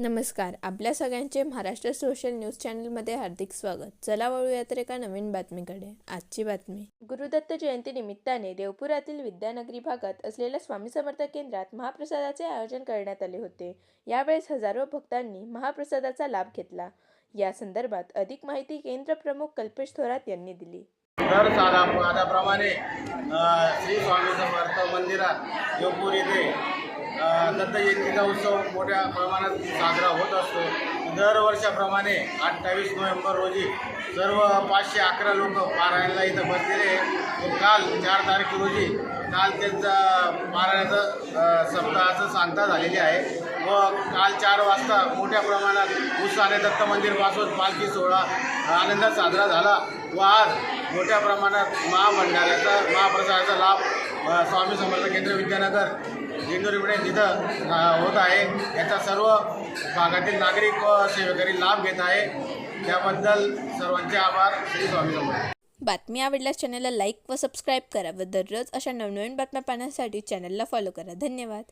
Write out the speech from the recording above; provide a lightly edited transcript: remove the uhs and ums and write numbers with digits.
नमस्कार. आपल्या सगळ्यांचे महाराष्ट्र सोशल न्यूज चॅनलमध्ये हार्दिक स्वागत. चला वळूया तर एका नवीन बातमीकडे. आजची बातमी. गुरुदत्त जयंती निमित्ताने देवपुरातील विद्यानगरी भागात असलेल्या स्वामी समर्थ केंद्रात महाप्रसादाचे आयोजन करण्यात आले होते. यावेळेस हजारो भक्तांनी महाप्रसादाचा लाभ घेतला. या संदर्भात अधिक माहिती केंद्र प्रमुख कल्पेश थोरात यांनी दिली. दर सालाप्रमाणे श्री स्वामी समर्थ मंदिरात देवपूर येथे दत्त जयंतीचा उत्सव मोठ्या प्रमाणात साजरा होत असतो. दरवर्षाप्रमाणे 28 नोव्हेंबर रोजी सर्व 511 लोक पारायणाला इथं बसलेले. काल 4 तारीख रोजी त्यांचा पारायणाचं सप्ताहाचं सांगता झालेली आहे व काल 4 वाजता मोठ्या प्रमाणात उत्साहाने दत्त मंदिरपासून पालखी सोहळा आनंदात साजरा झाला व आज मोठ्या प्रमाणात महाप्रसादाचा लाभ स्वामी समर्थ केंद्र विद्यानगर झेंडूरविडे तिथं होत आहे. याचा सर्व भागातील नागरिक व सेवेकरी लाभ घेत आहे. त्याबद्दल सर्वांचे आभार. श्री स्वामी समर्थ. बातमी आवडल्यास चॅनलला लाईक व सबस्क्राईब करा व दररोज अशा नवनवीन बातम्या पाहण्यासाठी चॅनलला फॉलो करा. धन्यवाद.